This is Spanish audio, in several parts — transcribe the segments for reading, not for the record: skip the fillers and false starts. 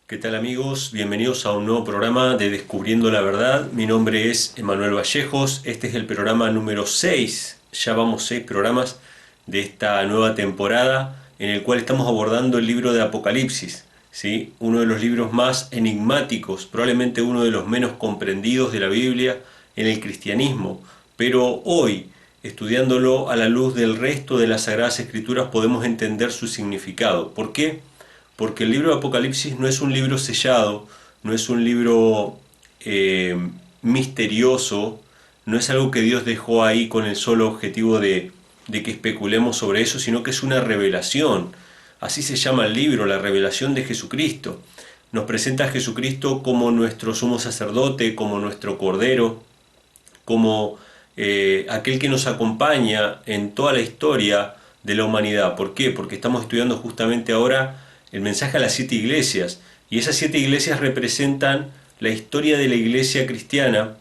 ¿Qué tal amigos? Bienvenidos a un nuevo programa de Descubriendo la Verdad. Mi nombre es Emanuel Vallejos. Este es el programa número 6. Ya vamos 6 programas de esta nueva temporada en el cual estamos abordando el libro de Apocalipsis, ¿sí? Uno de los libros más enigmáticos, probablemente uno de los menos comprendidos de la Biblia en el cristianismo. Pero hoy, estudiándolo a la luz del resto de las Sagradas Escrituras, podemos entender su significado. ¿Por qué? Porque el libro de Apocalipsis no es un libro sellado, no es un libro misterioso, no es algo que Dios dejó ahí con el solo objetivo de que especulemos sobre eso, sino que es una revelación. Así se llama el libro, la revelación de Jesucristo. Nos presenta a Jesucristo como nuestro sumo sacerdote, como nuestro cordero, como aquel que nos acompaña en toda la historia de la humanidad. ¿Por qué? Porque estamos estudiando justamente ahora el mensaje a las 7 iglesias, y esas 7 iglesias representan la historia de la iglesia cristiana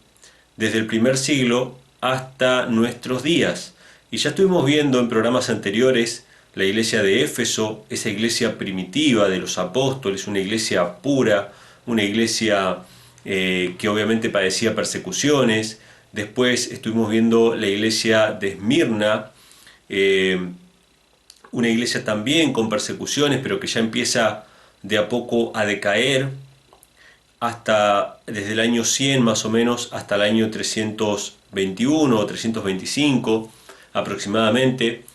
desde el primer siglo hasta nuestros días. Y ya estuvimos viendo en programas anteriores la iglesia de Éfeso, esa iglesia primitiva de los apóstoles, una iglesia pura, una iglesia que obviamente padecía persecuciones. Después estuvimos viendo la iglesia de Esmirna, una iglesia también con persecuciones, pero que ya empieza de a poco a decaer, hasta desde el año 100 más o menos hasta el año 321 o 325 aproximadamente.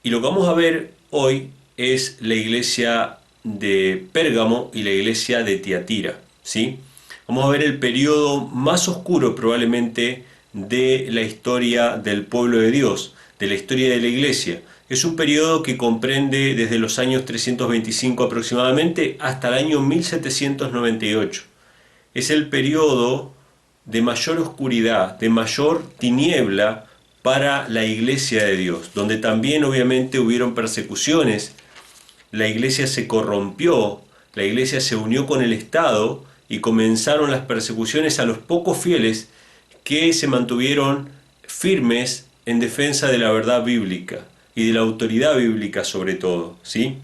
Y lo que vamos a ver hoy es la iglesia de Pérgamo y la iglesia de Tiatira, ¿sí? Vamos a ver el periodo más oscuro probablemente de la historia del pueblo de Dios, de la historia de la iglesia. Es un periodo que comprende desde los años 325 aproximadamente hasta el año 1798. Es el periodo de mayor oscuridad, de mayor tiniebla para la iglesia de Dios, donde también obviamente hubieron persecuciones, la iglesia se corrompió, la iglesia se unió con el Estado y comenzaron las persecuciones a los pocos fieles que se mantuvieron firmes en defensa de la verdad bíblica y de la autoridad bíblica sobre todo, ¿sí?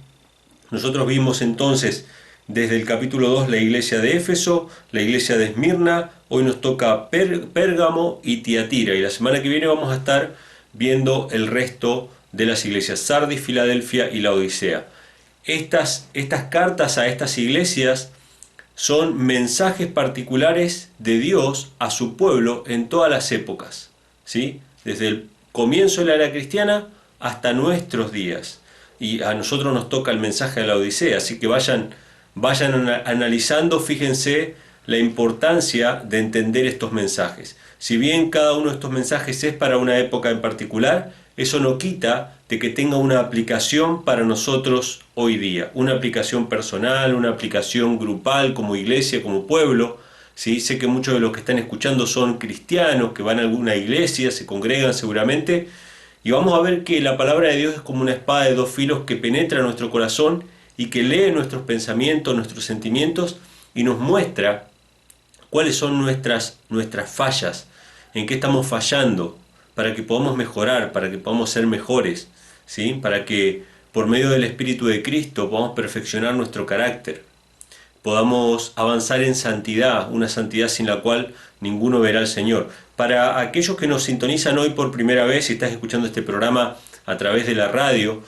Nosotros vimos entonces desde el capítulo 2 la iglesia de Éfeso, la iglesia de Esmirna, hoy nos toca Pérgamo y Tiatira, y la semana que viene vamos a estar viendo el resto de las iglesias, Sardis, Filadelfia y Laodicea. Estas cartas a estas iglesias son mensajes particulares de Dios a su pueblo en todas las épocas, ¿sí? Desde el comienzo de la era cristiana hasta nuestros días. Y a nosotros nos toca el mensaje de la Odisea, así que vayan analizando, fíjense la importancia de entender estos mensajes. Si bien cada uno de estos mensajes es para una época en particular, eso no quita de que tenga una aplicación para nosotros hoy día, una aplicación personal, una aplicación grupal como iglesia, como pueblo. ¿Sí? Sé que muchos de los que están escuchando son cristianos, que van a alguna iglesia, se congregan seguramente, y vamos a ver que la palabra de Dios es como una espada de dos filos que penetra nuestro corazón y que lee nuestros pensamientos, nuestros sentimientos, y nos muestra cuáles son nuestras fallas, en qué estamos fallando, para que podamos mejorar, para que podamos ser mejores, ¿sí? Para que por medio del Espíritu de Cristo podamos perfeccionar nuestro carácter, podamos avanzar en santidad, una santidad sin la cual ninguno verá al Señor. Para aquellos que nos sintonizan hoy por primera vez y estás escuchando este programa a través de la radio,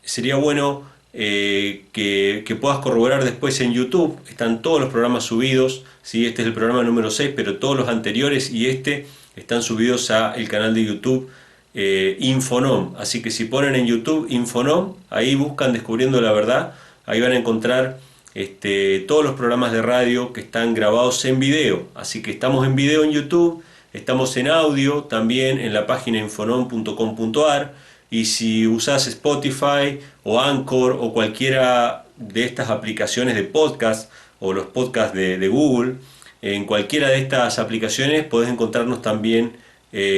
sería bueno que puedas corroborar después en YouTube. Están todos los programas subidos, ¿sí? Este es el programa número 6, pero todos los anteriores y este están subidos a el canal de YouTube Infonom. Así que si ponen en YouTube Infonom, ahí buscan Descubriendo la Verdad, ahí van a encontrar todos los programas de radio que están grabados en video. Así que estamos en video en YouTube, estamos en audio también en la página infonom.com.ar, y si usas Spotify o Anchor o cualquiera de estas aplicaciones de podcast o los podcasts de Google, en cualquiera de estas aplicaciones podés encontrarnos también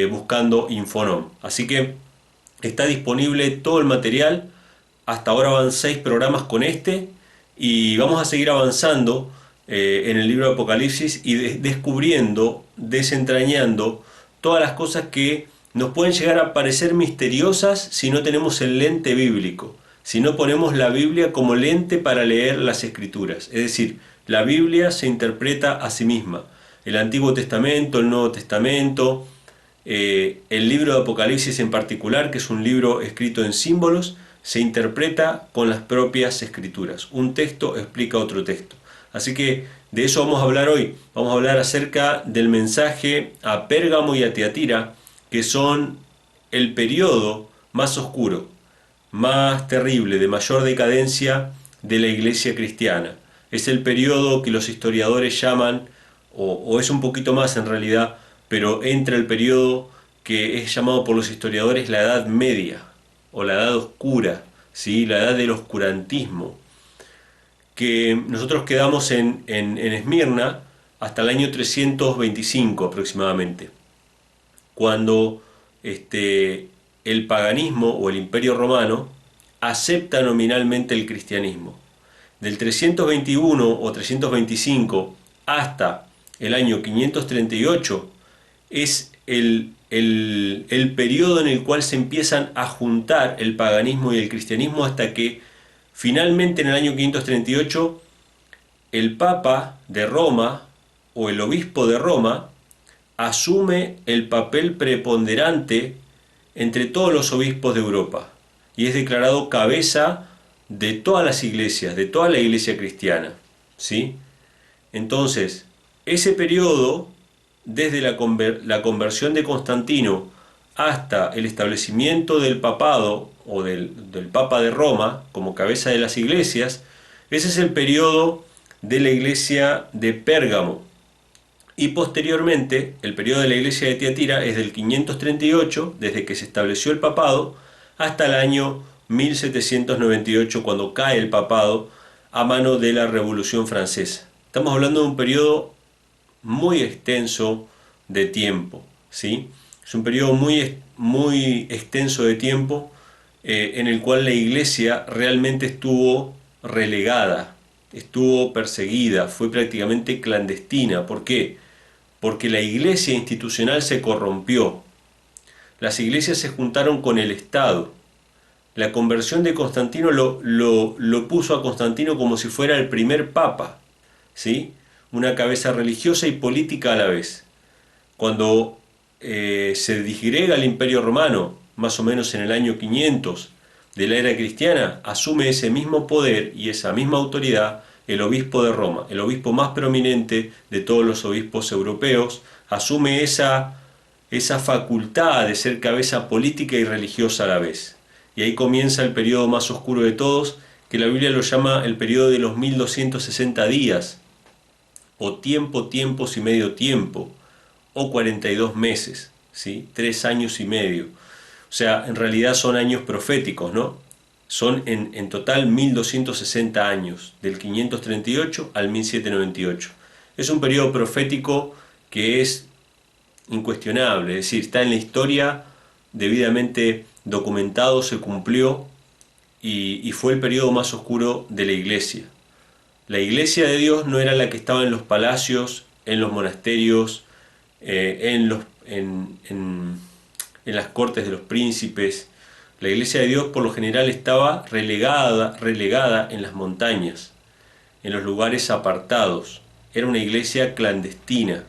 buscando Infonom. Así que está disponible todo el material. Hasta ahora van 6 programas con este, y vamos a seguir avanzando en el libro de Apocalipsis y descubriendo, desentrañando todas las cosas que nos pueden llegar a parecer misteriosas si no tenemos el lente bíblico. si no ponemos la Biblia como lente para leer las Escrituras. Es decir, la Biblia se interpreta a sí misma. El Antiguo Testamento, el Nuevo Testamento, el libro de Apocalipsis en particular, que es un libro escrito en símbolos, se interpreta con las propias Escrituras. Un texto explica otro texto. Así que de eso vamos a hablar hoy. Vamos a hablar acerca del mensaje a Pérgamo y a Tiatira, que son el periodo más oscuro, más terrible, de mayor decadencia de la iglesia cristiana. Es el periodo que los historiadores llaman, o es un poquito más en realidad, pero entra el periodo que es llamado por los historiadores la Edad Media, o la Edad Oscura, ¿sí? La Edad del Oscurantismo, que nosotros quedamos en Esmirna hasta el año 325 aproximadamente, cuando el paganismo o el Imperio Romano acepta nominalmente el cristianismo. Del 321 o 325 hasta el año 538 es el periodo en el cual se empiezan a juntar el paganismo y el cristianismo, hasta que finalmente en el año 538 el Papa de Roma o el Obispo de Roma asume el papel preponderante entre todos los obispos de Europa y es declarado cabeza de todas las iglesias, de toda la iglesia cristiana, ¿sí? Entonces, ese periodo, desde la conversión de Constantino hasta el establecimiento del papado o del Papa de Roma como cabeza de las iglesias, ese es el periodo de la iglesia de Pérgamo. Y posteriormente, el periodo de la iglesia de Tiatira es del 538, desde que se estableció el papado, hasta el año 1798, cuando cae el papado a mano de la Revolución Francesa. Estamos hablando de un periodo muy extenso de tiempo, ¿sí? Es un periodo muy extenso de tiempo en el cual la iglesia realmente estuvo relegada, estuvo perseguida, fue prácticamente clandestina. ¿Por qué? Porque la iglesia institucional se corrompió. Las iglesias se juntaron con el Estado. La conversión de Constantino lo puso a Constantino como si fuera el primer papa, ¿sí? Una cabeza religiosa y política a la vez. Cuando se disgrega el Imperio Romano, más o menos en el año 500 de la era cristiana, asume ese mismo poder y esa misma autoridad el obispo de Roma, el obispo más prominente de todos los obispos europeos, asume esa facultad de ser cabeza política y religiosa a la vez. Y ahí comienza el periodo más oscuro de todos, que la Biblia lo llama el periodo de los 1260 días, o tiempos y medio tiempo, o 42 meses, ¿sí? 3 años y medio. O sea, en realidad son años proféticos, ¿no? Son en total 1260 años, del 538 al 1798. Es un periodo profético que es incuestionable, es decir, está en la historia, debidamente documentado, se cumplió y fue el periodo más oscuro de la iglesia. La iglesia de Dios no era la que estaba en los palacios, en los monasterios, en las cortes de los príncipes. La iglesia de Dios por lo general estaba relegada en las montañas, en los lugares apartados. Era una iglesia clandestina.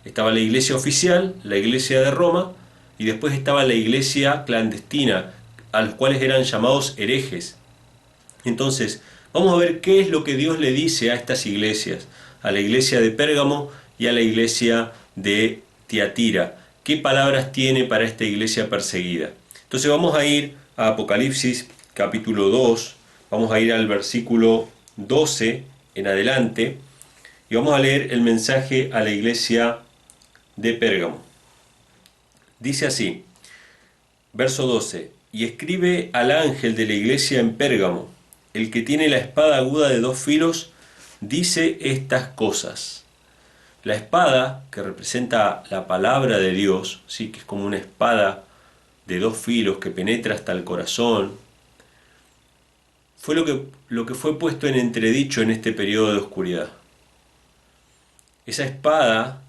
Estaba la iglesia oficial, la iglesia de Roma, y después estaba la iglesia clandestina, a los cuales eran llamados herejes. Entonces, vamos a ver qué es lo que Dios le dice a estas iglesias, a la iglesia de Pérgamo y a la iglesia de Tiatira. ¿Qué palabras tiene para esta iglesia perseguida? Entonces vamos a ir a Apocalipsis capítulo 2, vamos a ir al versículo 12 en adelante, y vamos a leer el mensaje a la iglesia de Pérgamo. Dice así, verso 12, y escribe al ángel de la iglesia en Pérgamo, el que tiene la espada aguda de 2 filos, dice estas cosas. La espada, que representa la palabra de Dios, ¿sí? Que es como una espada de 2 filos que penetra hasta el corazón, fue lo que fue puesto en entredicho en este periodo de oscuridad. Esa espada,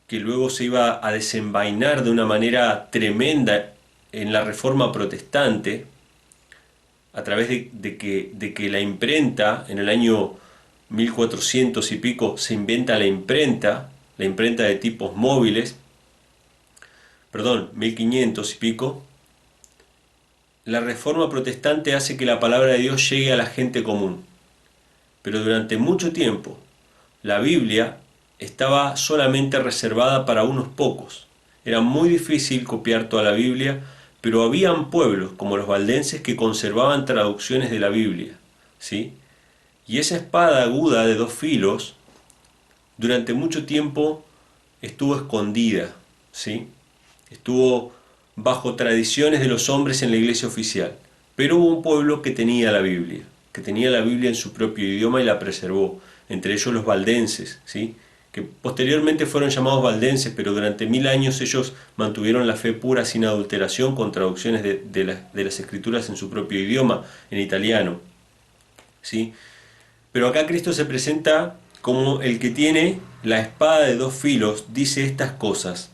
que luego se iba a desenvainar de una manera tremenda en la Reforma Protestante, a través de que la imprenta, en el año 1400 y pico, se inventa la imprenta de tipos móviles, perdón, 1500 y pico, la Reforma Protestante hace que la palabra de Dios llegue a la gente común. Pero durante mucho tiempo, la Biblia estaba solamente reservada para unos pocos. Era muy difícil copiar toda la Biblia, pero habían pueblos, como los valdenses, que conservaban traducciones de la Biblia, ¿sí? Y esa espada aguda de dos filos, durante mucho tiempo estuvo escondida, ¿sí? Estuvo bajo tradiciones de los hombres en la iglesia oficial. Pero hubo un pueblo que tenía la Biblia en su propio idioma y la preservó, entre ellos los valdenses, ¿sí? Que posteriormente fueron llamados valdenses, pero durante 1000 años ellos mantuvieron la fe pura sin adulteración con traducciones de las escrituras en su propio idioma, en italiano, ¿sí? Pero acá Cristo se presenta como el que tiene la espada de dos filos, dice estas cosas: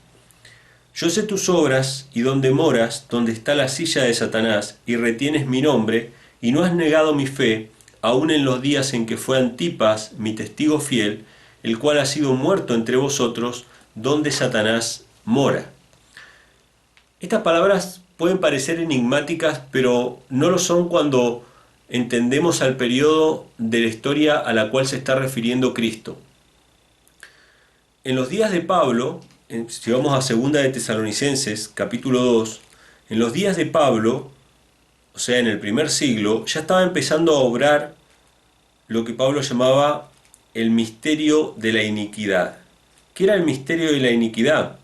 yo sé tus obras y dónde moras, donde está la silla de Satanás, y retienes mi nombre, y no has negado mi fe, aun en los días en que fue Antipas, mi testigo fiel, el cual ha sido muerto entre vosotros, donde Satanás mora. Estas palabras pueden parecer enigmáticas, pero no lo son cuando entendemos al periodo de la historia a la cual se está refiriendo Cristo. En los días de Pablo, si vamos a 2 de Tesalonicenses, capítulo 2, en los días de Pablo, o sea, en el primer siglo, ya estaba empezando a obrar lo que Pablo llamaba el misterio de la iniquidad. ¿Qué era el misterio de la iniquidad?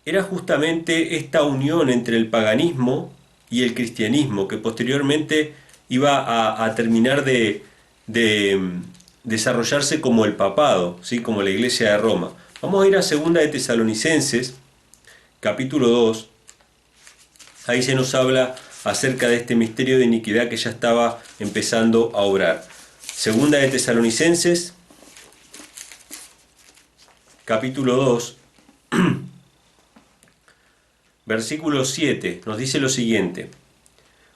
Era justamente esta unión entre el paganismo y el cristianismo, que posteriormente iba a terminar de desarrollarse como el papado, ¿sí? Como la iglesia de Roma. Vamos a ir a 2 de Tesalonicenses, capítulo 2. Ahí se nos habla acerca de este misterio de iniquidad que ya estaba empezando a obrar. 2 de Tesalonicenses, capítulo 2, versículo 7, nos dice lo siguiente: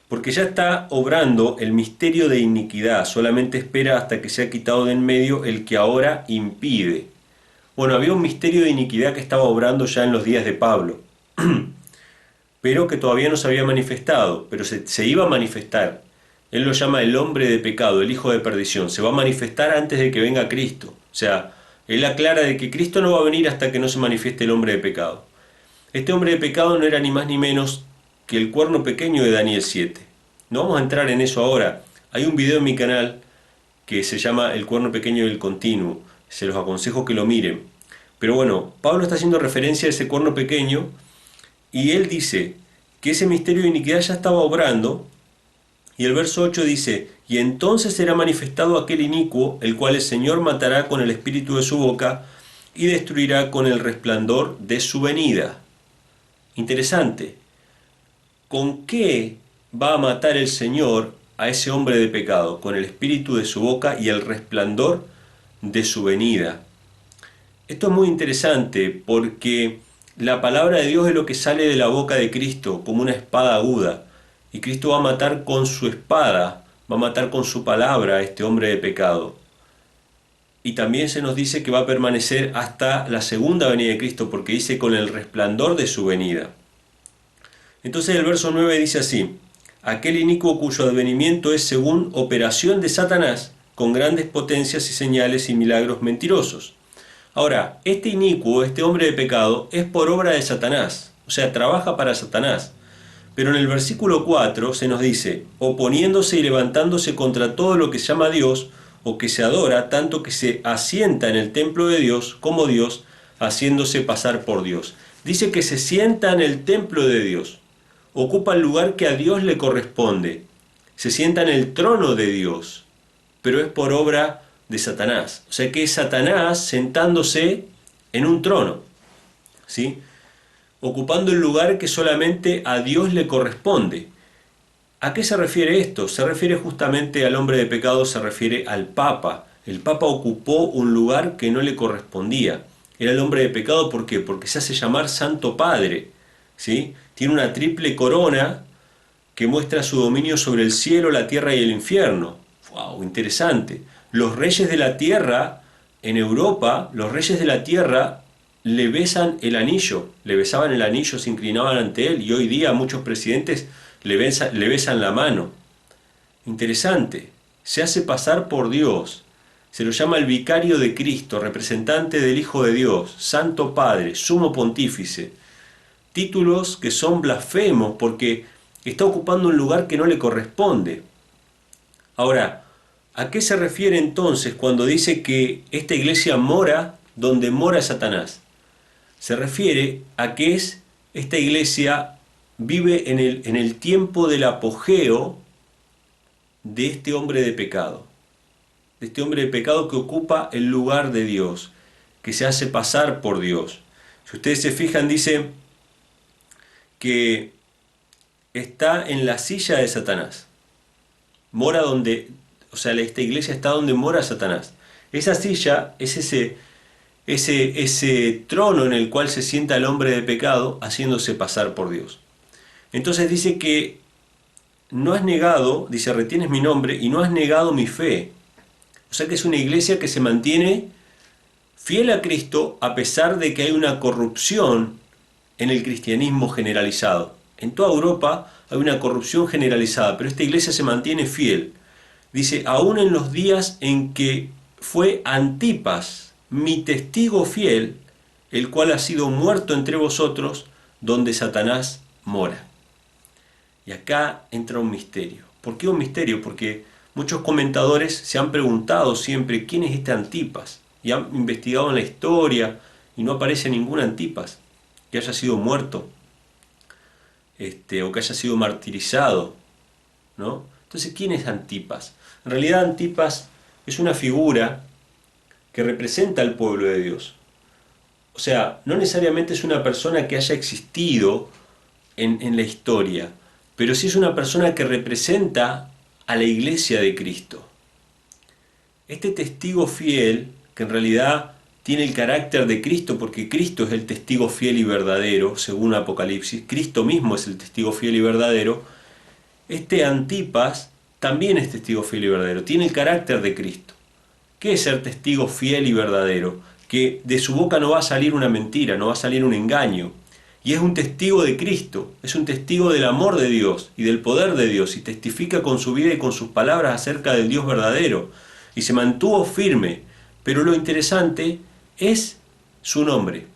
porque ya está obrando el misterio de iniquidad, solamente espera hasta que sea quitado de en medio el que ahora impide. Bueno, había un misterio de iniquidad que estaba obrando ya en los días de Pablo, pero que todavía no se había manifestado, pero se iba a manifestar. Él lo llama el hombre de pecado, el hijo de perdición. Se va a manifestar antes de que venga Cristo. O sea, él aclara de que Cristo no va a venir hasta que no se manifieste el hombre de pecado. Este hombre de pecado no era ni más ni menos que el cuerno pequeño de Daniel 7. No vamos a entrar en eso ahora. Hay un video en mi canal que se llama El cuerno pequeño del continuo. Se los aconsejo que lo miren. Pero bueno, Pablo está haciendo referencia a ese cuerno pequeño y él dice que ese misterio de iniquidad ya estaba obrando. Y el verso 8 dice: y entonces será manifestado aquel inicuo, el cual el Señor matará con el espíritu de su boca y destruirá con el resplandor de su venida. Interesante. ¿Con qué va a matar el Señor a ese hombre de pecado? Con el espíritu de su boca y el resplandor de su venida. Esto es muy interesante porque la palabra de Dios es lo que sale de la boca de Cristo como una espada aguda. Y Cristo va a matar con su espada, va a matar con su palabra a este hombre de pecado. Y también se nos dice que va a permanecer hasta la segunda venida de Cristo, porque dice con el resplandor de su venida. Entonces el verso 9 dice así: aquel inicuo cuyo advenimiento es según operación de Satanás, con grandes potencias y señales y milagros mentirosos. Ahora, este inicuo, este hombre de pecado, es por obra de Satanás, o sea, trabaja para Satanás. Pero en el versículo 4 se nos dice: oponiéndose y levantándose contra todo lo que se llama Dios o que se adora, tanto que se asienta en el templo de Dios como Dios, haciéndose pasar por Dios. Dice que se sienta en el templo de Dios, ocupa el lugar que a Dios le corresponde, se sienta en el trono de Dios, pero es por obra de Satanás. O sea que es Satanás sentándose en un trono, ¿sí? Ocupando el lugar que solamente a Dios le corresponde. ¿A qué se refiere esto? Se refiere justamente al hombre de pecado, se refiere al Papa. El Papa ocupó un lugar que no le correspondía. Era el hombre de pecado, ¿por qué? Porque se hace llamar Santo Padre, ¿sí? Tiene una triple corona que muestra su dominio sobre el cielo, la tierra y el infierno. ¡Wow! Interesante. Los reyes de la tierra, en Europa, los reyes de la tierra le besan el anillo, le besaban el anillo, se inclinaban ante él, y hoy día muchos presidentes le besan la mano. Interesante. Se hace pasar por Dios. Se lo llama el vicario de Cristo, representante del Hijo de Dios, Santo Padre, Sumo Pontífice. Títulos que son blasfemos porque está ocupando un lugar que no le corresponde. Ahora, ¿a qué se refiere entonces cuando dice que esta iglesia mora donde mora Satanás? Se refiere a que esta iglesia vive en el tiempo del apogeo de este hombre de pecado. De este hombre de pecado que ocupa el lugar de Dios, que se hace pasar por Dios. Si ustedes se fijan, dice que está en la silla de Satanás. Mora donde, o sea, esta iglesia está donde mora Satanás. Esa silla es ese trono en el cual se sienta el hombre de pecado haciéndose pasar por Dios. Entonces dice que no has negado, dice, retienes mi nombre y no has negado mi fe. O sea que es una iglesia que se mantiene fiel a Cristo a pesar de que hay una corrupción en el cristianismo generalizado. En toda Europa hay una corrupción generalizada, pero esta iglesia se mantiene fiel. Dice, aún en los días en que fue Antipas, mi testigo fiel, el cual ha sido muerto entre vosotros, donde Satanás mora. Y acá entra un misterio. ¿Por qué un misterio? Porque muchos comentadores se han preguntado siempre quién es este Antipas, y han investigado en la historia y no aparece ningún Antipas que haya sido muerto o que haya sido martirizado, ¿no? Entonces, ¿quién es Antipas? En realidad Antipas es una figura que representa al pueblo de Dios. O sea, no necesariamente es una persona que haya existido en la historia, pero sí es una persona que representa a la iglesia de Cristo. Este testigo fiel, que en realidad tiene el carácter de Cristo, porque Cristo es el testigo fiel y verdadero, según Apocalipsis, Cristo mismo es el testigo fiel y verdadero, este Antipas también es testigo fiel y verdadero, tiene el carácter de Cristo. ¿Qué es ser testigo fiel y verdadero? Que de su boca no va a salir una mentira, no va a salir un engaño. Y es un testigo de Cristo, es un testigo del amor de Dios y del poder de Dios, y testifica con su vida y con sus palabras acerca del Dios verdadero. Y se mantuvo firme. Pero lo interesante es su nombre,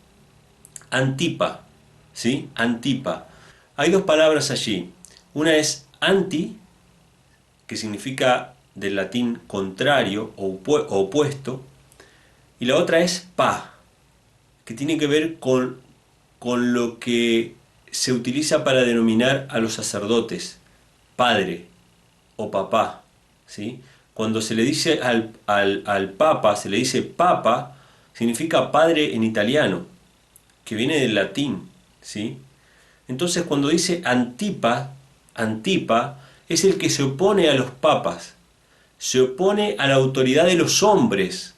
Antipa, ¿sí? Antipa. Hay dos palabras allí. Una es anti, que significa del latín contrario o opuesto, y la otra es pa, que tiene que ver con lo que se utiliza para denominar a los sacerdotes, padre o papá, ¿sí? Cuando se le dice al papa, se le dice papa, significa padre en italiano, que viene del latín, ¿sí? Entonces cuando dice Antipa, es el que se opone a los papas, se opone a la autoridad de los hombres,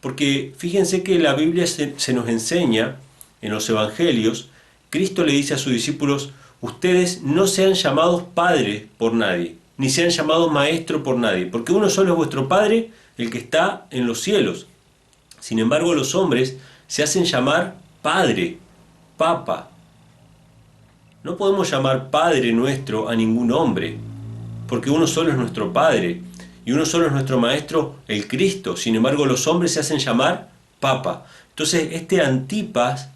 porque fíjense que la Biblia se nos enseña, en los evangelios, Cristo le dice a sus discípulos, ustedes no sean llamados padres por nadie, ni sean llamados maestro por nadie, porque uno solo es vuestro Padre, el que está en los cielos. Sin embargo, los hombres se hacen llamar Padre, Papa. No podemos llamar Padre nuestro a ningún hombre, porque uno solo es nuestro Padre, y uno solo es nuestro Maestro, el Cristo. Sin embargo, los hombres se hacen llamar Papa. Entonces, este Antipas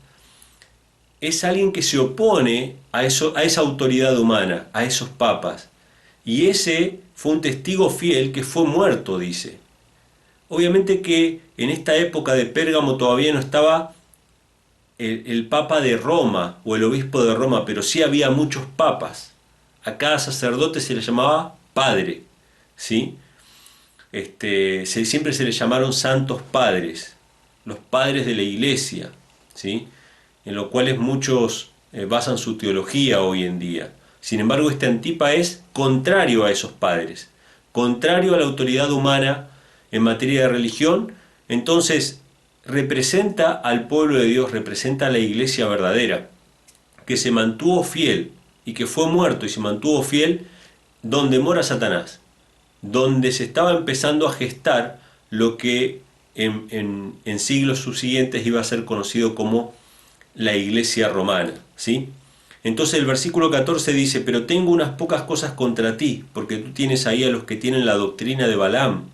es alguien que se opone a esa autoridad humana, a esos papas. Y ese fue un testigo fiel que fue muerto, dice. Obviamente que en esta época de Pérgamo todavía no estaba el Papa de Roma o el Obispo de Roma, pero sí había muchos papas. A cada sacerdote se le llamaba padre, ¿sí? Siempre se le llamaron santos padres, los padres de la iglesia, ¿sí? En lo cual muchos basan su teología hoy en día. Sin embargo, este Antipa es contrario a esos padres, contrario a la autoridad humana en materia de religión. Entonces representa al pueblo de Dios, representa a la iglesia verdadera, que se mantuvo fiel, y que fue muerto y se mantuvo fiel, donde mora Satanás, donde se estaba empezando a gestar lo que en siglos subsiguientes iba a ser conocido como la Iglesia romana, ¿sí? Entonces el versículo 14 dice: pero tengo unas pocas cosas contra ti, porque tú tienes ahí a los que tienen la doctrina de Balaam,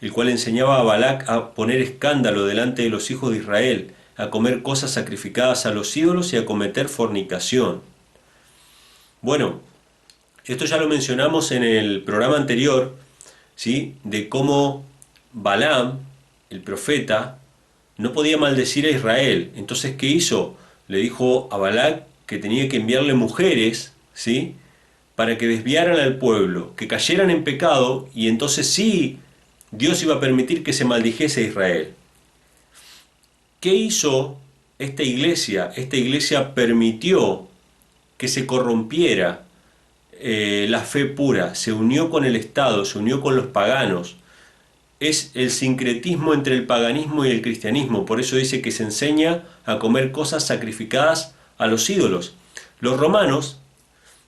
el cual enseñaba a Balac a poner escándalo delante de los hijos de Israel, a comer cosas sacrificadas a los ídolos y a cometer fornicación. Bueno, esto ya lo mencionamos en el programa anterior, ¿sí? De cómo Balaam, el profeta, no podía maldecir a Israel. Entonces, ¿qué hizo? Le dijo a Balac que tenía que enviarle mujeres, ¿sí? Para que desviaran al pueblo, que cayeran en pecado, y entonces sí, Dios iba a permitir que se maldijese a Israel. ¿Qué hizo esta iglesia? Esta iglesia permitió que se corrompiera la fe pura, se unió con el Estado, se unió con los paganos. Es el sincretismo entre el paganismo y el cristianismo. Por eso dice que se enseña a comer cosas sacrificadas a los ídolos. Los romanos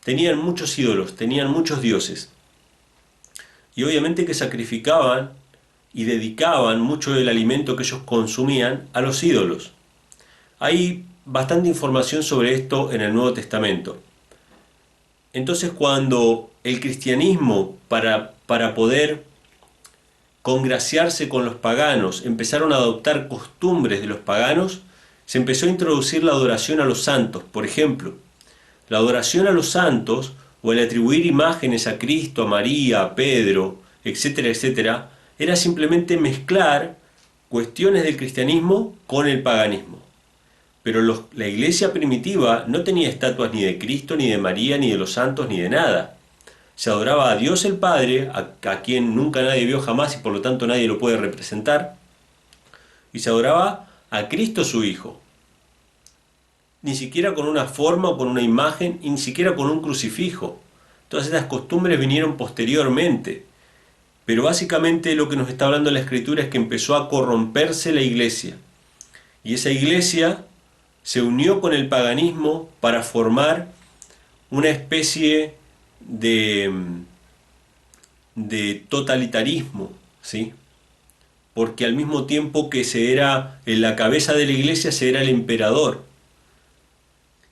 tenían muchos ídolos, tenían muchos dioses. Y obviamente que sacrificaban y dedicaban mucho del alimento que ellos consumían a los ídolos. Hay bastante información sobre esto en el Nuevo Testamento. Entonces, cuando el cristianismo, para poder congraciarse con los paganos, empezaron a adoptar costumbres de los paganos, se empezó a introducir la adoración a los santos. Por ejemplo, la adoración a los santos, o el atribuir imágenes a Cristo, a María, a Pedro, etcétera, etcétera, era simplemente mezclar cuestiones del cristianismo con el paganismo. Pero la iglesia primitiva no tenía estatuas ni de Cristo, ni de María, ni de los santos, ni de nada. Se adoraba a Dios el Padre, a quien nunca nadie vio jamás y por lo tanto nadie lo puede representar, y se adoraba a Cristo su Hijo. Ni siquiera con una forma o con una imagen, y ni siquiera con un crucifijo. Todas estas costumbres vinieron posteriormente. Pero básicamente lo que nos está hablando la Escritura es que empezó a corromperse la iglesia. Y esa iglesia se unió con el paganismo para formar una especie de totalitarismo, ¿sí? Porque al mismo tiempo que se era en la cabeza de la iglesia, se era el emperador.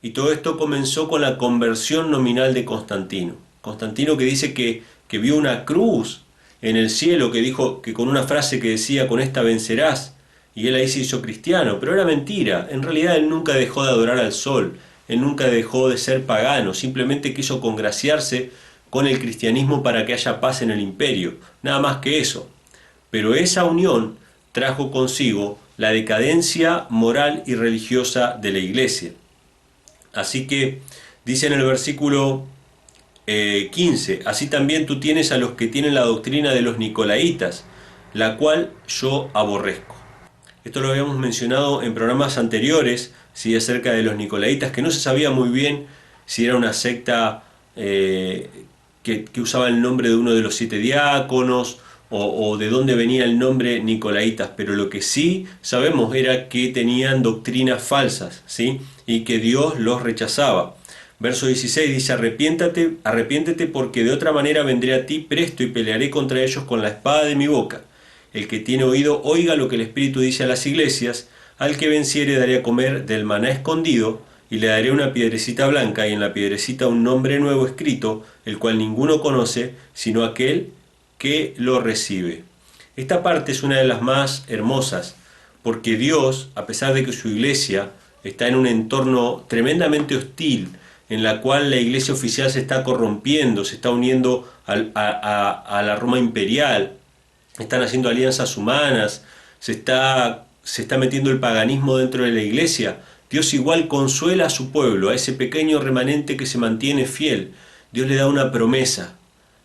Y todo esto comenzó con la conversión nominal de Constantino. Constantino, que dice que vio una cruz en el cielo, que dijo que con una frase que decía: con esta vencerás, y él ahí se hizo cristiano. Pero era mentira. En realidad él nunca dejó de adorar al sol, él nunca dejó de ser pagano, simplemente quiso congraciarse con el cristianismo para que haya paz en el imperio, nada más que eso. Pero esa unión trajo consigo la decadencia moral y religiosa de la iglesia. Así que dice en el versículo 15: así también tú tienes a los que tienen la doctrina de los nicolaitas, la cual yo aborrezco. Esto lo habíamos mencionado en programas anteriores, ¿sí? Acerca de los nicolaitas, que no se sabía muy bien si era una secta que usaba el nombre de uno de los 7 diáconos, o de dónde venía el nombre nicolaitas, pero lo que sí sabemos era que tenían doctrinas falsas, ¿sí? Y que Dios los rechazaba. Verso 16 dice: arrepiéntete, porque de otra manera vendré a ti presto y pelearé contra ellos con la espada de mi boca. El que tiene oído, oiga lo que el Espíritu dice a las iglesias. Al que venciere daré a comer del maná escondido, y le daré una piedrecita blanca, y en la piedrecita un nombre nuevo escrito, el cual ninguno conoce, sino aquel que lo recibe. Esta parte es una de las más hermosas, porque Dios, a pesar de que su iglesia está en un entorno tremendamente hostil, en la cual la iglesia oficial se está corrompiendo, se está uniendo a la Roma imperial, están haciendo alianzas humanas, se está metiendo el paganismo dentro de la iglesia, Dios igual consuela a su pueblo, a ese pequeño remanente que se mantiene fiel. Dios le da una promesa,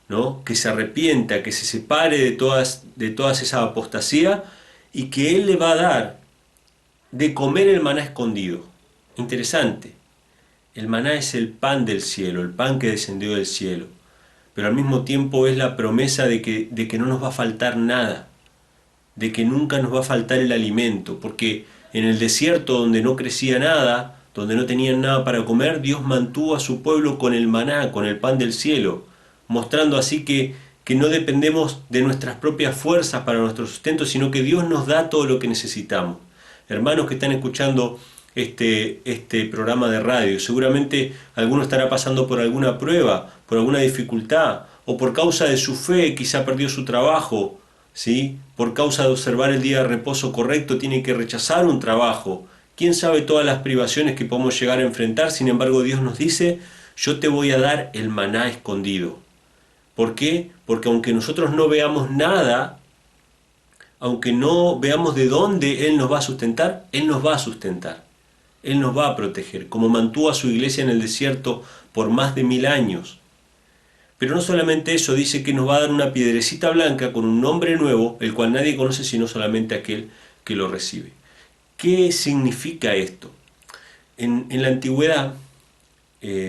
¿no? Que se arrepienta, que se separe de todas esa apostasía, y que Él le va a dar de comer el maná escondido. Interesante. El maná es el pan del cielo, el pan que descendió del cielo. Pero al mismo tiempo es la promesa de que no nos va a faltar nada, de que nunca nos va a faltar el alimento, porque en el desierto, donde no crecía nada, donde no tenían nada para comer, Dios mantuvo a su pueblo con el maná, con el pan del cielo, mostrando así que no dependemos de nuestras propias fuerzas para nuestro sustento, sino que Dios nos da todo lo que necesitamos. Hermanos que están escuchando este programa de radio, seguramente alguno estará pasando por alguna prueba, por alguna dificultad, o por causa de su fe quizá perdió su trabajo, ¿sí? Por causa de observar el día de reposo correcto tiene que rechazar un trabajo. ¿Quién sabe todas las privaciones que podemos llegar a enfrentar? Sin embargo, Dios nos dice, yo te voy a dar el maná escondido. ¿Por qué? Porque aunque nosotros no veamos nada, aunque no veamos de dónde Él nos va a sustentar, Él nos va a sustentar. Él nos va a proteger, como mantuvo a su iglesia en el desierto por más de 1000 años. Pero no solamente eso, dice que nos va a dar una piedrecita blanca con un nombre nuevo, el cual nadie conoce sino solamente aquel que lo recibe. ¿Qué significa esto? En la antigüedad,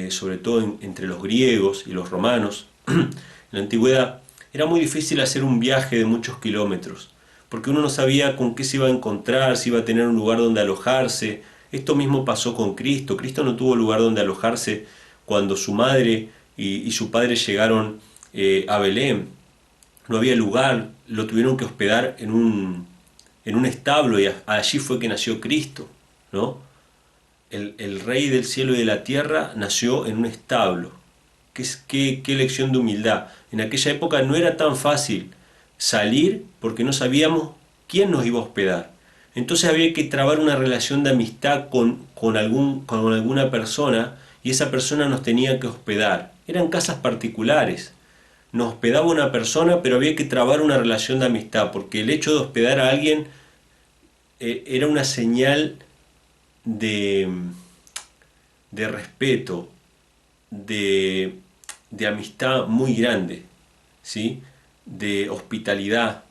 sobre todo entre los griegos y los romanos, en la antigüedad era muy difícil hacer un viaje de muchos kilómetros, porque uno no sabía con qué se iba a encontrar, si iba a tener un lugar donde alojarse. Esto mismo pasó con Cristo. Cristo no tuvo lugar donde alojarse cuando su madre y su padre llegaron a Belén. No había lugar, lo tuvieron que hospedar en un establo y allí fue que nació Cristo, ¿no? El Rey del cielo y de la tierra nació en un establo. Qué lección de humildad. En aquella época no era tan fácil salir porque no sabíamos quién nos iba a hospedar. Entonces había que trabar una relación de amistad con alguna persona y esa persona nos tenía que hospedar. Eran casas particulares. Nos hospedaba una persona, pero había que trabar una relación de amistad porque el hecho de hospedar a alguien era una señal de respeto, de amistad muy grande, ¿sí? De hospitalidad,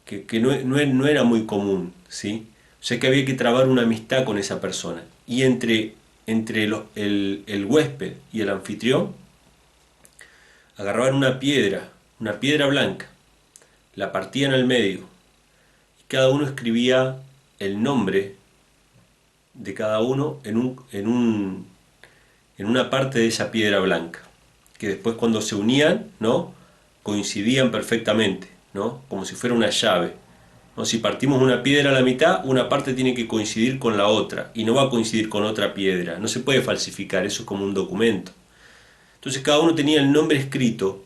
que no era muy común, ¿sí? O sea que había que trabar una amistad con esa persona. Y entre el huésped y el anfitrión, agarraban una piedra blanca, la partían al medio, y cada uno escribía el nombre de cada uno en una parte de esa piedra blanca, que después cuando se unían, ¿no? Coincidían perfectamente, ¿no? Como si fuera una llave, ¿no? Si partimos una piedra a la mitad, una parte tiene que coincidir con la otra, y no va a coincidir con otra piedra, no se puede falsificar, eso es como un documento. Entonces cada uno tenía el nombre escrito,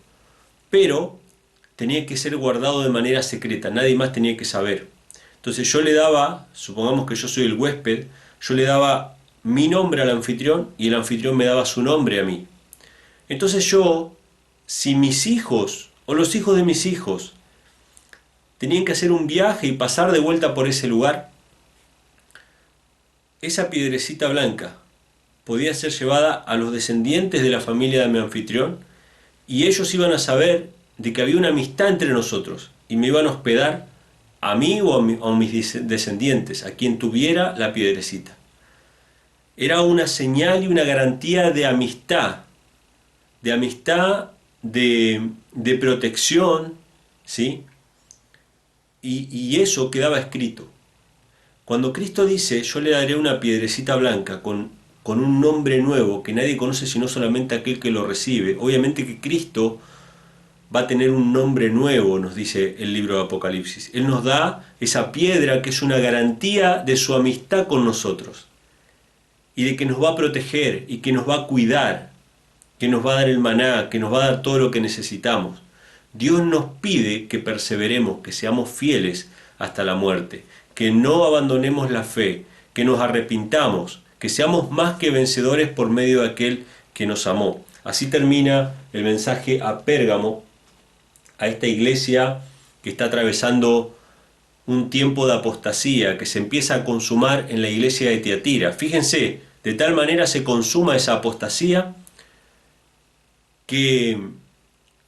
pero tenía que ser guardado de manera secreta, nadie más tenía que saber. Entonces yo le daba, supongamos que yo soy el huésped, yo le daba mi nombre al anfitrión y el anfitrión me daba su nombre a mí. Entonces yo, si mis hijos o los hijos de mis hijos tenían que hacer un viaje y pasar de vuelta por ese lugar, esa piedrecita blanca podía ser llevada a los descendientes de la familia de mi anfitrión y ellos iban a saber de que había una amistad entre nosotros y me iban a hospedar a mí o a mis descendientes, a quien tuviera la piedrecita. Era una señal y una garantía de amistad, de protección, ¿sí? Y eso quedaba escrito. Cuando Cristo dice, yo le daré una piedrecita blanca con un nombre nuevo que nadie conoce sino solamente aquel que lo recibe, obviamente que Cristo va a tener un nombre nuevo, nos dice el libro de Apocalipsis. Él nos da esa piedra que es una garantía de su amistad con nosotros y de que nos va a proteger y que nos va a cuidar, que nos va a dar el maná, que nos va a dar todo lo que necesitamos. Dios nos pide que perseveremos, que seamos fieles hasta la muerte, que no abandonemos la fe, que nos arrepintamos, que seamos más que vencedores por medio de aquel que nos amó. Así termina el mensaje a Pérgamo, a esta iglesia que está atravesando un tiempo de apostasía que se empieza a consumar en la iglesia de Tiatira. Fíjense, de tal manera se consuma esa apostasía que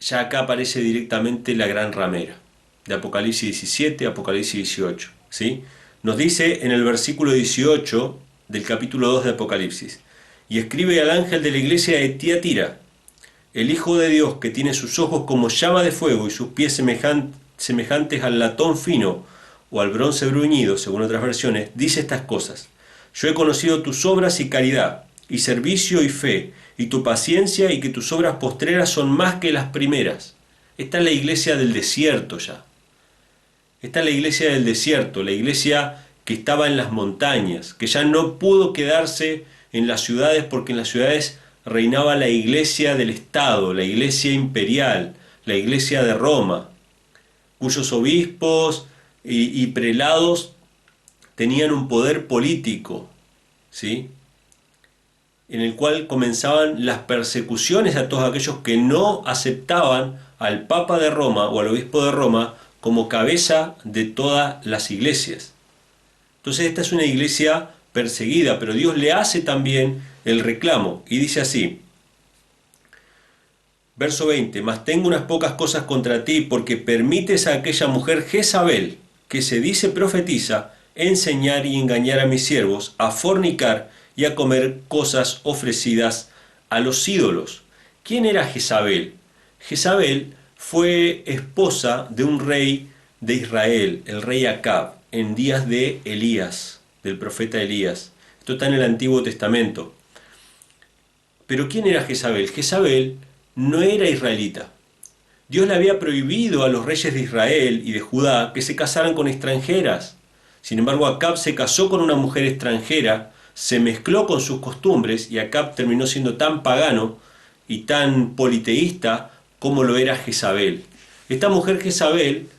ya acá aparece directamente la gran ramera, de Apocalipsis 17, Apocalipsis 18, ¿sí? Nos dice en el versículo 18 del capítulo 2 de Apocalipsis, y escribe al ángel de la iglesia de Tiatira, el Hijo de Dios que tiene sus ojos como llama de fuego y sus pies semejantes al latón fino o al bronce bruñido, según otras versiones, dice estas cosas. Yo he conocido tus obras y caridad, y servicio y fe, y tu paciencia, y que tus obras postreras son más que las primeras. Esta es la iglesia del desierto ya. Esta es la iglesia del desierto, la iglesia que estaba en las montañas, que ya no pudo quedarse en las ciudades porque en las ciudades reinaba la iglesia del Estado, la iglesia imperial, la iglesia de Roma, cuyos obispos y prelados tenían un poder político, ¿sí?, en el cual comenzaban las persecuciones a todos aquellos que no aceptaban al Papa de Roma o al Obispo de Roma como cabeza de todas las iglesias. Entonces esta es una iglesia perseguida, pero Dios le hace también el reclamo y dice así, verso 20, mas tengo unas pocas cosas contra ti, porque permites a aquella mujer Jezabel, que se dice profetiza, enseñar y engañar a mis siervos, a fornicar y a comer cosas ofrecidas a los ídolos. ¿Quién era Jezabel? Jezabel fue esposa de un rey de Israel, el rey Acab, en días de Elías, del profeta Elías. Esto está en el Antiguo Testamento. Pero ¿quién era Jezabel? Jezabel no era israelita. Dios le había prohibido a los reyes de Israel y de Judá que se casaran con extranjeras. Sin embargo, Acab se casó con una mujer extranjera, se mezcló con sus costumbres y Acab terminó siendo tan pagano y tan politeísta como lo era Jezabel. Esta mujer Jezabel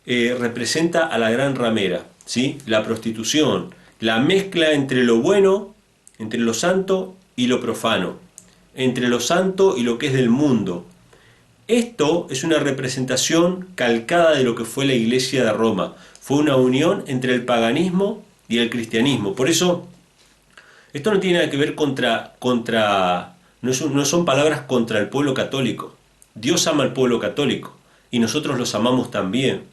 representa a la gran ramera, ¿sí?, la prostitución, la mezcla entre lo bueno, entre lo santo y lo profano, entre lo santo y lo que es del mundo. Esto es una representación calcada de lo que fue la iglesia de Roma. Fue una unión entre el paganismo y el cristianismo. Por eso, esto no tiene nada que ver no son palabras contra el pueblo católico. Dios ama al pueblo católico y nosotros los amamos también.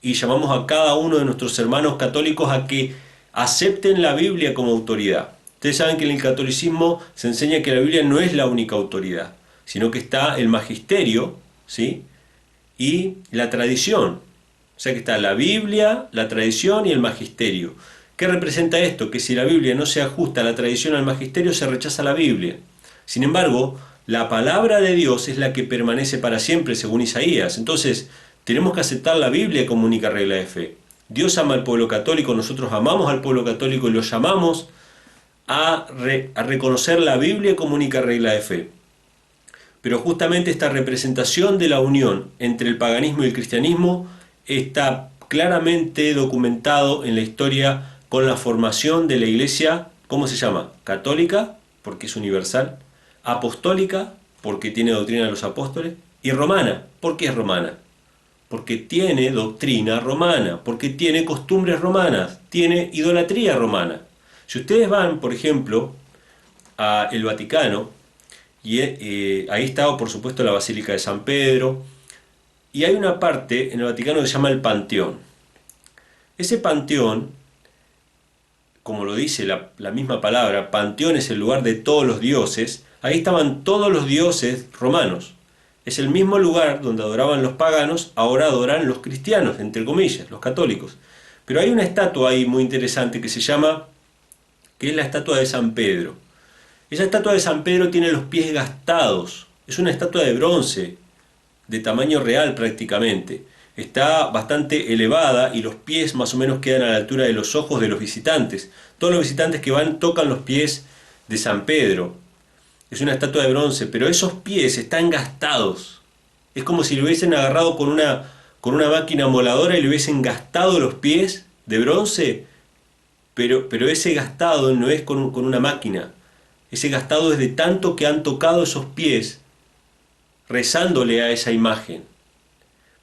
Y llamamos a cada uno de nuestros hermanos católicos a que acepten la Biblia como autoridad. Ustedes saben que en el catolicismo se enseña que la Biblia no es la única autoridad, sino que está el magisterio, ¿sí?, y la tradición. O sea que está la Biblia, la tradición y el magisterio. ¿Qué representa esto? Que si la Biblia no se ajusta a la tradición, al magisterio, se rechaza la Biblia. Sin embargo, la palabra de Dios es la que permanece para siempre, según Isaías. Entonces, tenemos que aceptar la Biblia como única regla de fe. Dios ama al pueblo católico, nosotros amamos al pueblo católico y lo llamamos a reconocer la Biblia como única regla de fe. Pero justamente esta representación de la unión entre el paganismo y el cristianismo está claramente documentado en la historia con la formación de la iglesia, ¿cómo se llama? Católica, porque es universal, apostólica, porque tiene doctrina de los apóstoles, y romana. ¿Por qué es romana? Porque tiene doctrina romana, porque tiene costumbres romanas, tiene idolatría romana. Si ustedes van, por ejemplo, al Vaticano, y ahí está, por supuesto, la Basílica de San Pedro, y hay una parte en el Vaticano que se llama el Panteón. Ese panteón, como lo dice la misma palabra, panteón es el lugar de todos los dioses, ahí estaban todos los dioses romanos. Es el mismo lugar donde adoraban los paganos, ahora adoran los cristianos, entre comillas, los católicos. Pero hay una estatua ahí muy interesante que es la estatua de San Pedro. Esa estatua de San Pedro tiene los pies gastados, es una estatua de bronce, de tamaño real prácticamente. Está bastante elevada y los pies más o menos quedan a la altura de los ojos de los visitantes. Todos los visitantes que van tocan los pies de San Pedro. Es una estatua de bronce, pero esos pies están gastados. Es como si le hubiesen agarrado con una máquina moladora y le hubiesen gastado los pies de bronce, pero ese gastado no es con una máquina. Ese gastado es de tanto que han tocado esos pies rezándole a esa imagen.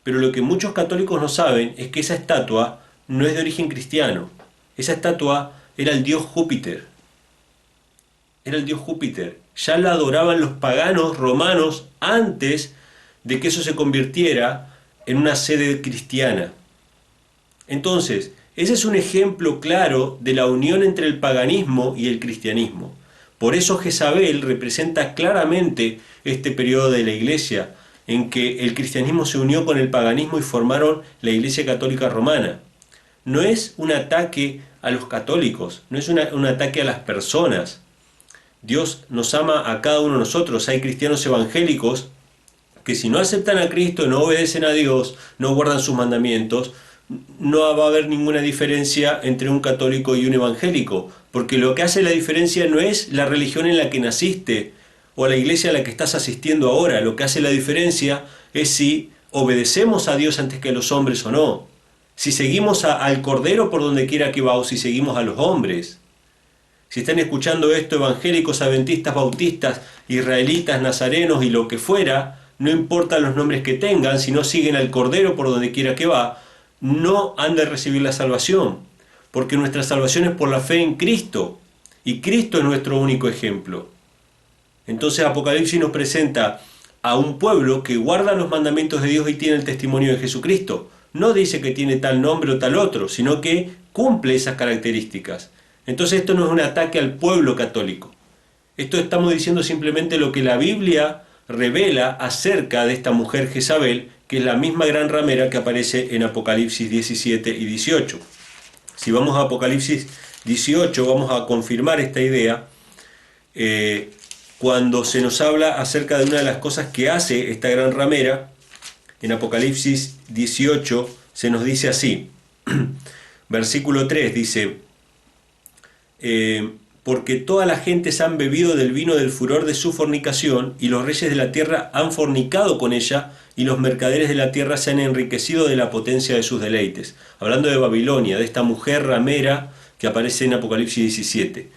Pero lo que muchos católicos no saben es que esa estatua no es de origen cristiano. Esa estatua era el dios Júpiter. Era el dios Júpiter. Ya la adoraban los paganos romanos antes de que eso se convirtiera en una sede cristiana. Entonces, ese es un ejemplo claro de la unión entre el paganismo y el cristianismo. Por eso Jezabel representa claramente este periodo de la iglesia en que el cristianismo se unió con el paganismo y formaron la Iglesia Católica Romana. No es un ataque a los católicos, no es un ataque a las personas. Dios nos ama a cada uno de nosotros. Hay cristianos evangélicos que si no aceptan a Cristo, no obedecen a Dios, no guardan sus mandamientos, no va a haber ninguna diferencia entre un católico y un evangélico, porque lo que hace la diferencia no es la religión en la que naciste o a la iglesia a la que estás asistiendo ahora. Lo que hace la diferencia es si obedecemos a Dios antes que a los hombres o no, si seguimos al Cordero por donde quiera que va o si seguimos a los hombres. Si están escuchando esto evangélicos, adventistas, bautistas, israelitas, nazarenos y lo que fuera, no importan los nombres que tengan, si no siguen al Cordero por donde quiera que va, no han de recibir la salvación, porque nuestra salvación es por la fe en Cristo, y Cristo es nuestro único ejemplo. Entonces Apocalipsis nos presenta a un pueblo que guarda los mandamientos de Dios y tiene el testimonio de Jesucristo. No dice que tiene tal nombre o tal otro, sino que cumple esas características. Entonces esto no es un ataque al pueblo católico. Esto estamos diciendo simplemente lo que la Biblia revela acerca de esta mujer Jezabel, que es la misma gran ramera que aparece en Apocalipsis 17 y 18. Si vamos a Apocalipsis 18, vamos a confirmar esta idea cuando se nos habla acerca de una de las cosas que hace esta gran ramera. En Apocalipsis 18 se nos dice así, versículo 3 dice, porque todas las gentes han bebido del vino del furor de su fornicación, y los reyes de la tierra han fornicado con ella, y los mercaderes de la tierra se han enriquecido de la potencia de sus deleites. Hablando de Babilonia, de esta mujer ramera que aparece en Apocalipsis 17.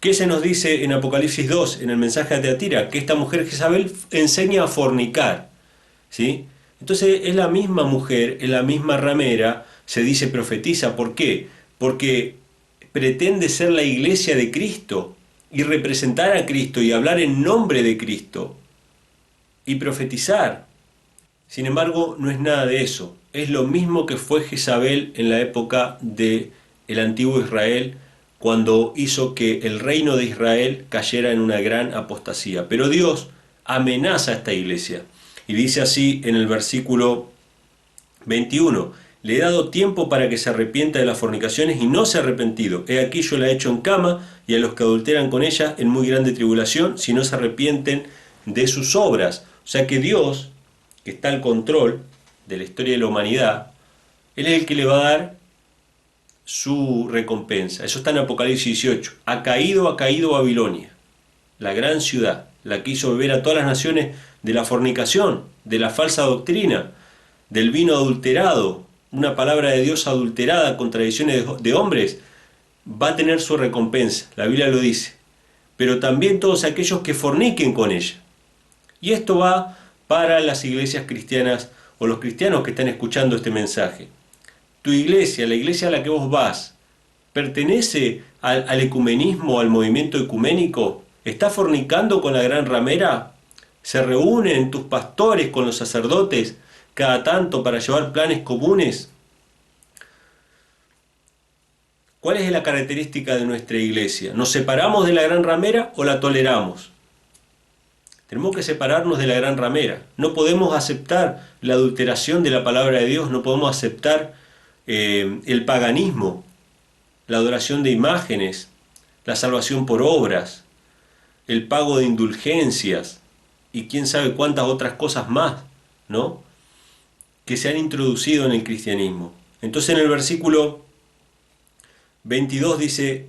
¿Qué se nos dice en Apocalipsis 2, en el mensaje a Teatira? Que esta mujer Jezabel enseña a fornicar, ¿sí? Entonces es la misma mujer, es la misma ramera, se dice profetiza. ¿Por qué? Porque pretende ser la iglesia de Cristo y representar a Cristo y hablar en nombre de Cristo y profetizar. Sin embargo, no es nada de eso. Es lo mismo que fue Jezabel en la época del antiguo Israel, cuando hizo que el reino de Israel cayera en una gran apostasía. Pero Dios amenaza a esta iglesia. Y dice así en el versículo 21, le he dado tiempo para que se arrepienta de las fornicaciones y no se ha arrepentido. He aquí yo la he hecho en cama y a los que adulteran con ella en muy grande tribulación, si no se arrepienten de sus obras. O sea que Dios, que está al control de la historia de la humanidad, Él es el que le va a dar su recompensa. Eso está en Apocalipsis 18. Ha caído Babilonia, la gran ciudad, la que hizo beber a todas las naciones de la fornicación, de la falsa doctrina, del vino adulterado, una palabra de Dios adulterada con tradiciones de hombres, va a tener su recompensa, la Biblia lo dice. Pero también todos aquellos que forniquen con ella. Y esto va para las iglesias cristianas o los cristianos que están escuchando este mensaje. Tu iglesia, la iglesia a la que vos vas, ¿pertenece al ecumenismo, al movimiento ecuménico? ¿Está fornicando con la gran ramera? ¿Se reúnen tus pastores con los sacerdotes cada tanto para llevar planes comunes? ¿Cuál es la característica de nuestra iglesia? ¿Nos separamos de la gran ramera o la toleramos? Tenemos que separarnos de la gran ramera. No podemos aceptar la adulteración de la palabra de Dios, no podemos aceptar el paganismo, la adoración de imágenes, la salvación por obras, el pago de indulgencias y quién sabe cuántas otras cosas más, ¿no?, que se han introducido en el cristianismo. Entonces en el versículo 22 dice,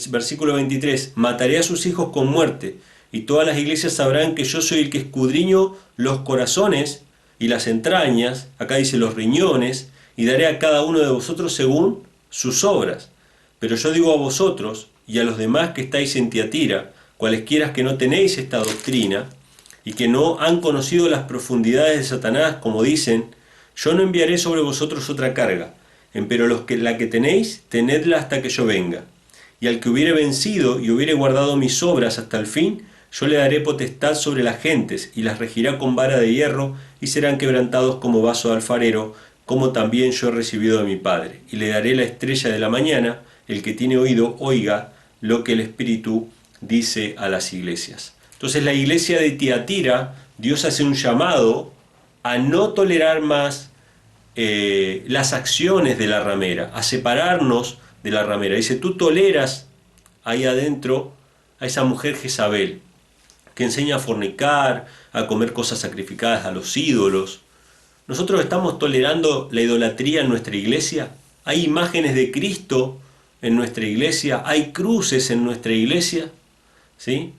versículo 23, mataré a sus hijos con muerte, y todas las iglesias sabrán que yo soy el que escudriño los corazones y las entrañas, acá dice los riñones, y daré a cada uno de vosotros según sus obras. Pero yo digo a vosotros y a los demás que estáis en Tiatira, cualesquiera que no tenéis esta doctrina, y que no han conocido las profundidades de Satanás, como dicen, yo no enviaré sobre vosotros otra carga, empero la que tenéis, tenedla hasta que yo venga. Y al que hubiere vencido y hubiere guardado mis obras hasta el fin, yo le daré potestad sobre las gentes, y las regirá con vara de hierro, y serán quebrantados como vaso de alfarero, como también yo he recibido de mi Padre. Y le daré la estrella de la mañana. El que tiene oído, oiga lo que el Espíritu dice a las iglesias. Entonces la iglesia de Tiatira, Dios hace un llamado a no tolerar más las acciones de la ramera, a separarnos de la ramera. Dice, tú toleras ahí adentro a esa mujer Jezabel, que enseña a fornicar, a comer cosas sacrificadas a los ídolos. ¿Nosotros estamos tolerando la idolatría en nuestra iglesia? ¿Hay imágenes de Cristo en nuestra iglesia? ¿Hay cruces en nuestra iglesia? ¿Sí?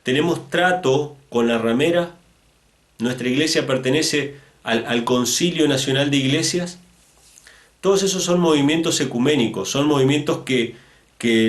¿Tenemos trato con la ramera? ¿Nuestra iglesia pertenece al Concilio Nacional de Iglesias? Todos esos son movimientos ecuménicos, son movimientos que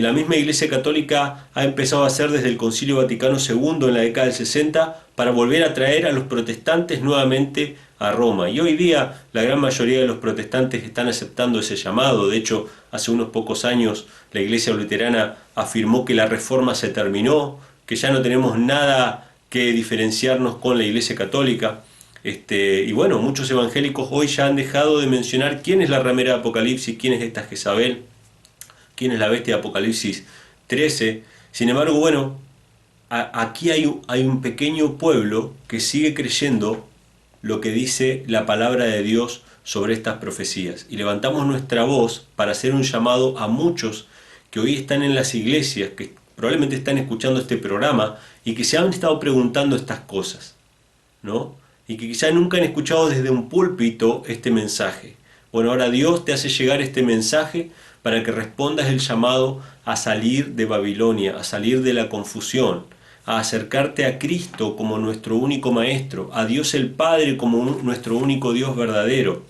la misma Iglesia Católica ha empezado a hacer desde el Concilio Vaticano II en la década del 60 para volver a traer a los protestantes nuevamente a Roma. Y hoy día la gran mayoría de los protestantes están aceptando ese llamado. De hecho, hace unos pocos años la Iglesia Luterana afirmó que la Reforma se terminó, que ya no tenemos nada que diferenciarnos con la Iglesia Católica. Y bueno, muchos evangélicos hoy ya han dejado de mencionar quién es la ramera de Apocalipsis, quién es esta Jezabel, quién es la bestia de Apocalipsis 13. Sin embargo, bueno, aquí hay un pequeño pueblo que sigue creyendo lo que dice la palabra de Dios sobre estas profecías. Y levantamos nuestra voz para hacer un llamado a muchos que hoy están en las iglesias, que probablemente están escuchando este programa y que se han estado preguntando estas cosas, ¿no? Y que quizá nunca han escuchado desde un púlpito este mensaje. Bueno, ahora Dios te hace llegar este mensaje para que respondas el llamado a salir de Babilonia, a salir de la confusión, a acercarte a Cristo como nuestro único Maestro, a Dios el Padre como nuestro único Dios verdadero,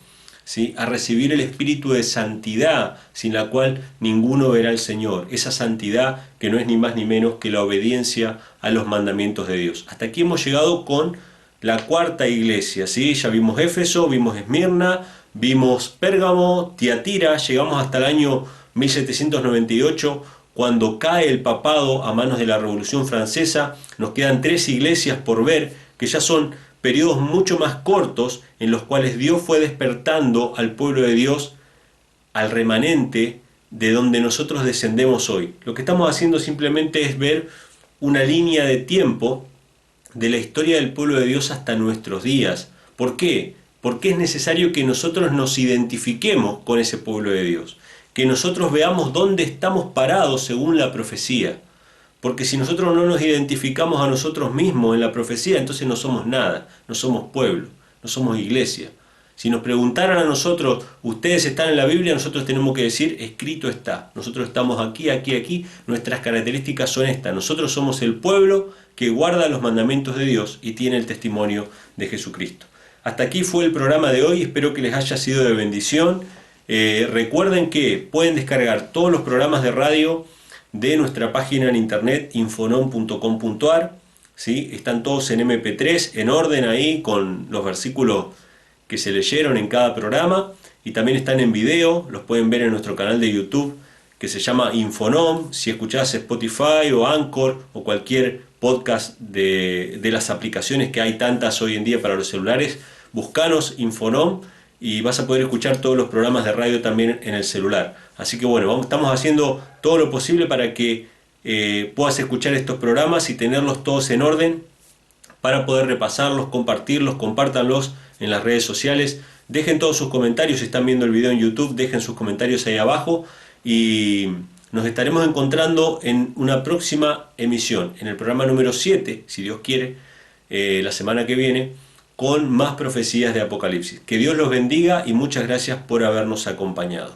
¿sí? A recibir el espíritu de santidad, sin la cual ninguno verá al Señor. Esa santidad que no es ni más ni menos que la obediencia a los mandamientos de Dios. Hasta aquí hemos llegado con la cuarta iglesia, ¿sí? Ya vimos Éfeso, vimos Esmirna, vimos Pérgamo, Tiatira, llegamos hasta el año 1798, cuando cae el papado a manos de la Revolución Francesa. Nos quedan 3 iglesias por ver, que ya son periodos mucho más cortos, en los cuales Dios fue despertando al pueblo de Dios, al remanente de donde nosotros descendemos hoy. Lo que estamos haciendo simplemente es ver una línea de tiempo de la historia del pueblo de Dios hasta nuestros días. ¿Por qué? Porque es necesario que nosotros nos identifiquemos con ese pueblo de Dios, que nosotros veamos dónde estamos parados según la profecía. Porque si nosotros no nos identificamos a nosotros mismos en la profecía, entonces no somos nada, no somos pueblo, no somos iglesia. Si nos preguntaran a nosotros, ¿ustedes están en la Biblia? Nosotros tenemos que decir, escrito está. Nosotros estamos aquí, aquí, aquí. Nuestras características son estas. Nosotros somos el pueblo que guarda los mandamientos de Dios y tiene el testimonio de Jesucristo. Hasta aquí fue el programa de hoy. Espero que les haya sido de bendición. Recuerden que pueden descargar todos los programas de radio de nuestra página en internet, infonom.com.ar. ¿Sí? Están todos en MP3, en orden ahí, con los versículos que se leyeron en cada programa, y también están en video, los pueden ver en nuestro canal de YouTube que se llama Infonom. Si escuchás Spotify o Anchor o cualquier podcast de las aplicaciones que hay tantas hoy en día para los celulares, buscanos Infonom y vas a poder escuchar todos los programas de radio también en el celular. Así que bueno, estamos haciendo todo lo posible para que puedas escuchar estos programas y tenerlos todos en orden para poder repasarlos, compartirlos, compártanlos en las redes sociales. Dejen todos sus comentarios, si están viendo el video en YouTube, dejen sus comentarios ahí abajo y nos estaremos encontrando en una próxima emisión, en el programa número 7, si Dios quiere, la semana que viene, con más profecías de Apocalipsis. Que Dios los bendiga y muchas gracias por habernos acompañado.